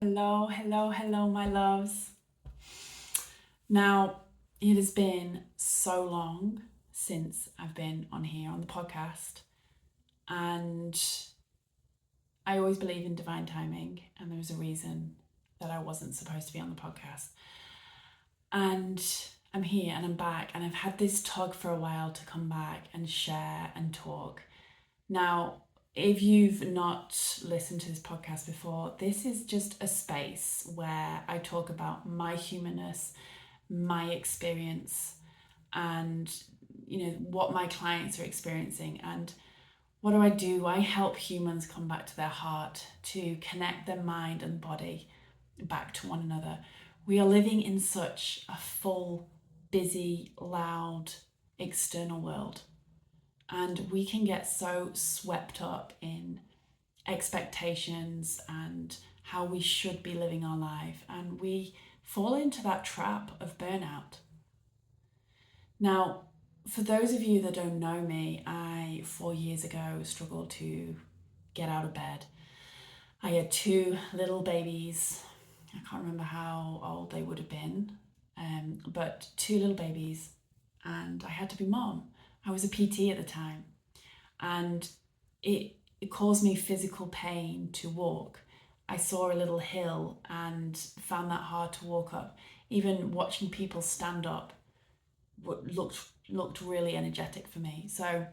Hello, hello, hello, my loves. Now, it has been so long since I've been on here on the podcast, and I always believe in divine timing, and there was a reason that I wasn't supposed to be on the podcast. And I'm here and I'm back, and I've had this tug for a while to come back and share and talk. Now, if you've not listened to this podcast before, this is just a space where I talk about my humanness, my experience, and what my clients are experiencing. And what do? I help humans come back to their heart, to connect their mind and body back to one another. We are living in such a full, busy, loud, external world, and we can get so swept up in expectations and how we should be living our life, and we fall into that trap of burnout. Now, for those of you that don't know me, I 4 years ago struggled to get out of bed. I had two little babies. I can't remember how old they would have been, but two little babies, and I had to be mom. I was a PT at the time, and it caused me physical pain to walk. I saw a little hill and found that hard to walk up. Even watching people stand up looked really energetic for me. So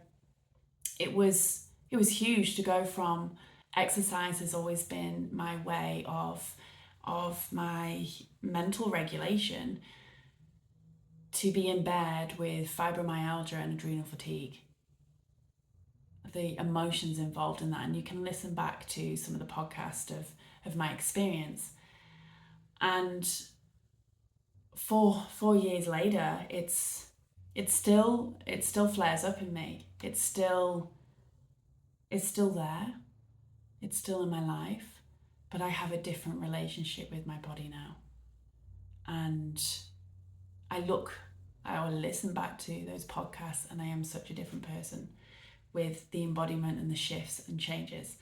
it was huge to go from exercise has always been my way of my mental regulation to be in bed with fibromyalgia and adrenal fatigue. The emotions involved in that, and you can listen back to some of the podcast of my experience. And 4 years later, it still flares up in me. It's still there. It's still in my life, but I have a different relationship with my body now. And I will listen back to those podcasts, and I am such a different person with the embodiment and the shifts and changes.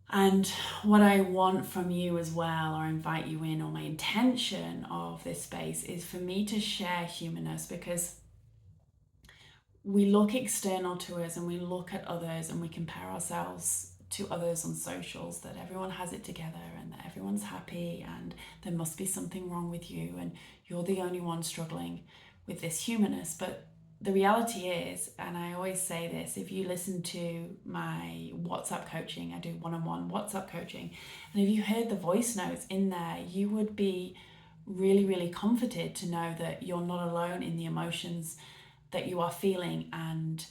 And what I want from you as well, or invite you in, or my intention of this space, is for me to share humanness, because we look external to us and we look at others and we compare ourselves to others on socials, that everyone has it together and that everyone's happy and there must be something wrong with you and you're the only one struggling with this humanness. But the reality is, and I always say this, if you listen to my WhatsApp coaching, I do one-on-one WhatsApp coaching, and if you heard the voice notes in there, you would be really, really comforted to know that you're not alone in the emotions that you are feeling. And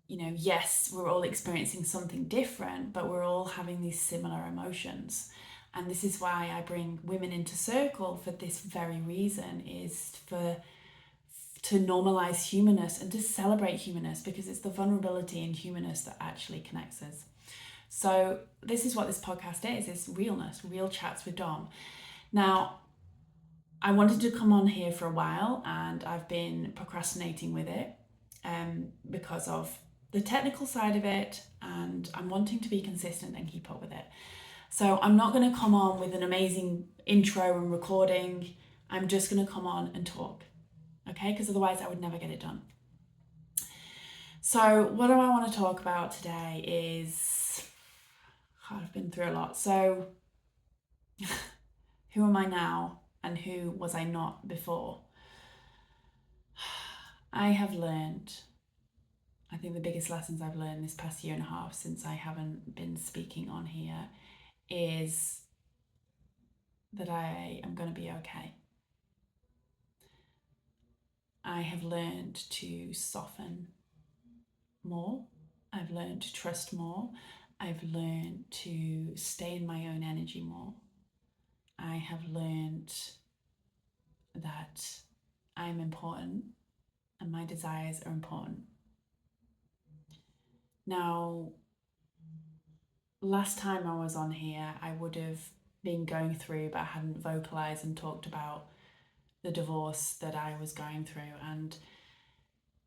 yes, we're all experiencing something different, but we're all having these similar emotions. And this is why I bring women into circle, for this very reason, is to normalize humanness and to celebrate humanness, because it's the vulnerability in humanness that actually connects us. So this is what this podcast is. It's realness, real chats with Dom. Now, I wanted to come on here for a while, and I've been procrastinating with it because of the technical side of it, and I'm wanting to be consistent and keep up with it. So I'm not going to come on with an amazing intro and recording. I'm just going to come on and talk, okay? Because otherwise I would never get it done. So what do I want to talk about today is, I've been through a lot. So who am I now and who was I not before? I have learned, I think the biggest lessons I've learned this past year and a half, since I haven't been speaking on here, is that I am going to be okay. I have learned to soften more. I've learned to trust more. I've learned to stay in my own energy more. I have learned that I'm important and my desires are important. Now, last time I was on here, I would have been going through, but I hadn't vocalized and talked about the divorce that I was going through. And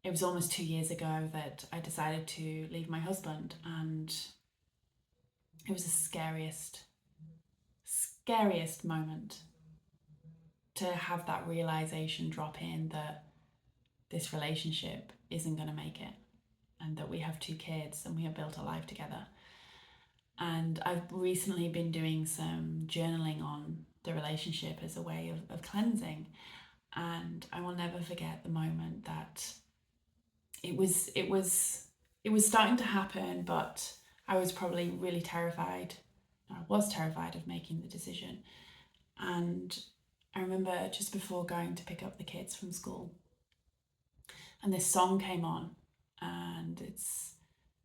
it was almost 2 years ago that I decided to leave my husband, and it was the scariest scariest moment to have that realization drop in that this relationship isn't going to make it, and that we have 2 kids and we have built a life together. And I've recently been doing some journaling on the relationship as a way of cleansing. And I will never forget the moment that it was starting to happen, but I was probably really terrified. I was terrified of making the decision. And I remember just before going to pick up the kids from school, and this song came on, and it's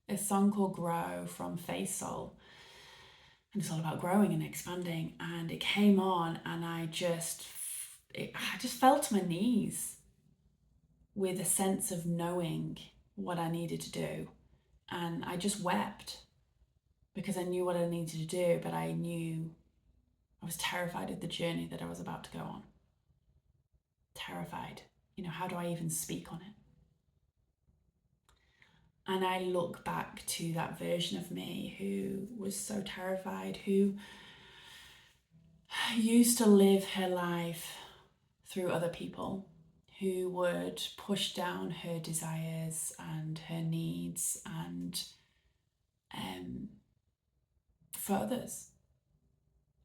a song called Grow from Face Soul, and it's all about growing and expanding. And it came on, and I just fell to my knees with a sense of knowing what I needed to do. And I just wept because I knew what I needed to do, but I was terrified of the journey that I was about to go on. Terrified. How do I even speak on it? And I look back to that version of me who was so terrified, who used to live her life through other people, who would push down her desires and her needs and for others.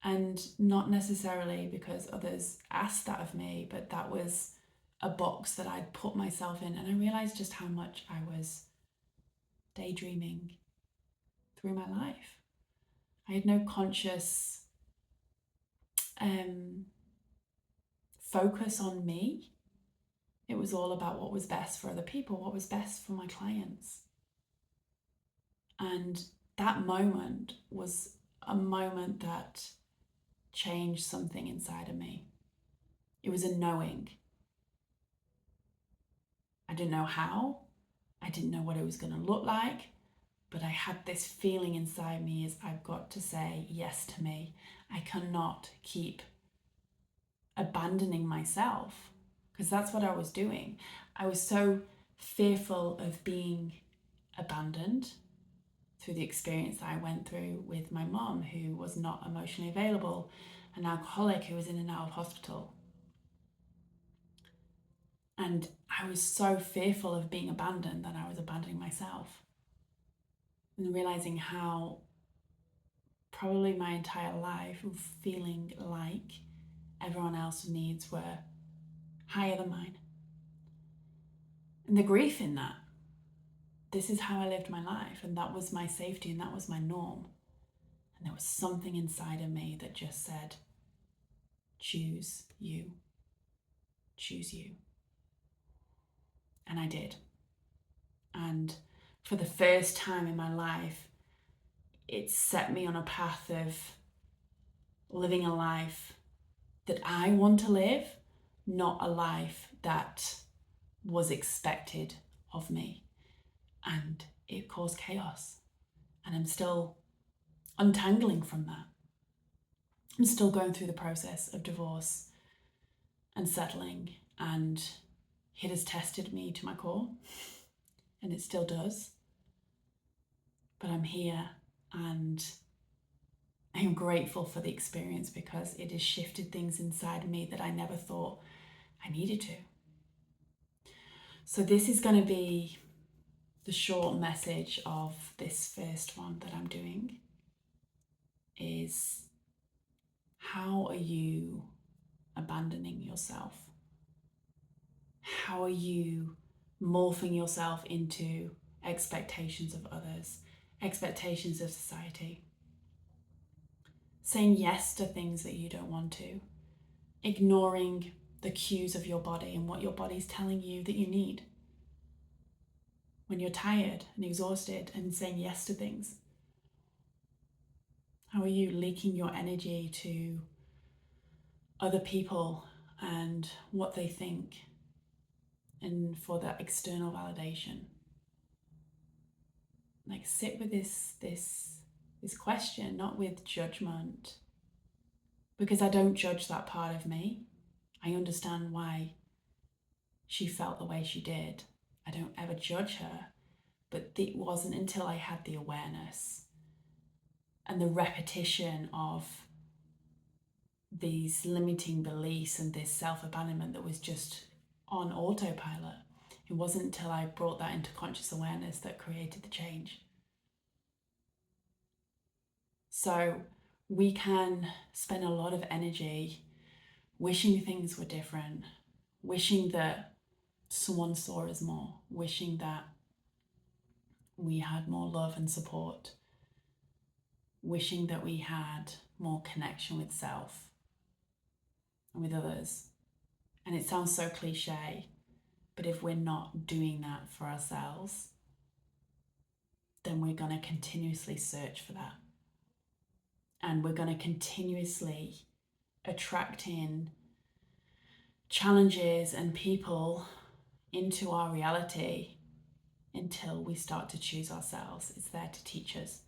And not necessarily because others asked that of me, but that was a box that I'd put myself in. And I realized just how much I was daydreaming through my life. I had no conscious focus on me. It was all about what was best for other people, what was best for my clients. And that moment was a moment that changed something inside of me. It was a knowing. I didn't know how. I didn't know what it was going to look like, but I had this feeling inside me is I've got to say yes to me. I cannot keep abandoning myself, because that's what I was doing. I was so fearful of being abandoned through the experience that I went through with my mom, who was not emotionally available, an alcoholic who was in and out of hospital. And I was so fearful of being abandoned that I was abandoning myself. And realizing how probably my entire life of feeling like everyone else's needs were higher than mine. And the grief in that. This is how I lived my life, and that was my safety, and that was my norm. And there was something inside of me that just said, choose you. Choose you. And I did. And for the first time in my life, it set me on a path of living a life that I want to live, not a life that was expected of me. And it caused chaos. And I'm still untangling from that. I'm still going through the process of divorce and settling, and it has tested me to my core, and it still does. But I'm here, and I am grateful for the experience because it has shifted things inside me that I never thought I needed to. So this is going to be the short message of this first one that I'm doing, is how are you abandoning yourself? How are you morphing yourself into expectations of others, expectations of society? Saying yes to things that you don't want to, ignoring the cues of your body and what your body's telling you that you need. When you're tired and exhausted, and saying yes to things. How are you leaking your energy to other people and what they think, and for that external validation? Like, sit with this question, not with judgment, because I don't judge that part of me. I understand why she felt the way she did. I don't ever judge her, but it wasn't until I had the awareness and the repetition of these limiting beliefs and this self-abandonment that was just on autopilot. It wasn't until I brought that into conscious awareness that created the change. So we can spend a lot of energy wishing things were different, wishing that someone saw us more, wishing that we had more love and support, wishing that we had more connection with self and with others. And it sounds so cliche, but if we're not doing that for ourselves, then we're going to continuously search for that. And we're going to continuously attract in challenges and people into our reality until we start to choose ourselves. It's there to teach us.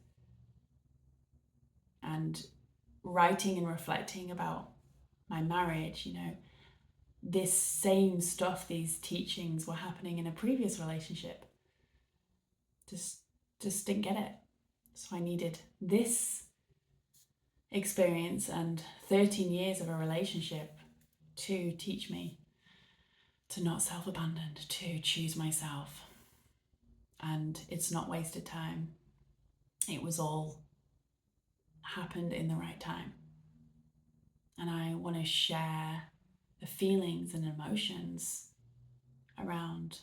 And writing and reflecting about my marriage, this same stuff, these teachings were happening in a previous relationship. Just didn't get it. So I needed this experience and 13 years of a relationship to teach me to not self-abandon, to choose myself. And it's not wasted time. It was all happened in the right time. And I want to share the feelings and emotions around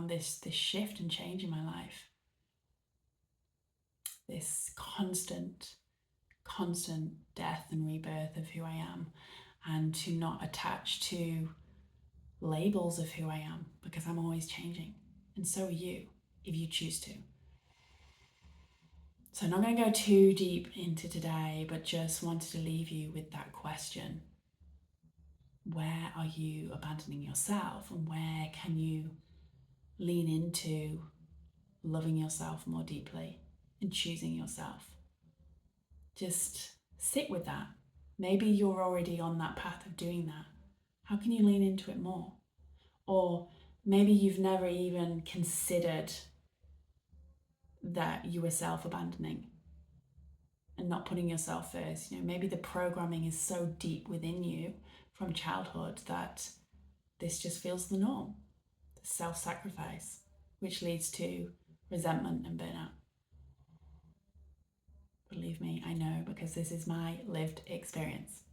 this shift and change in my life. This constant death and rebirth of who I am, and to not attach to labels of who I am, because I'm always changing, and so are you if you choose to. So I'm not going to go too deep into today, but just wanted to leave you with that question. Where are you abandoning yourself, and where can you lean into loving yourself more deeply and choosing yourself? Just sit with that. Maybe you're already on that path of doing that. How can you lean into it more? Or maybe you've never even considered that you were self-abandoning and not putting yourself first. Maybe the programming is so deep within you from childhood that this just feels the norm, the self-sacrifice, which leads to resentment and burnout. Believe me, I know, because this is my lived experience.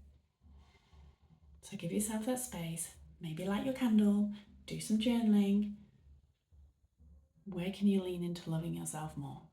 So give yourself that space, maybe light your candle, do some journaling. Where can you lean into loving yourself more?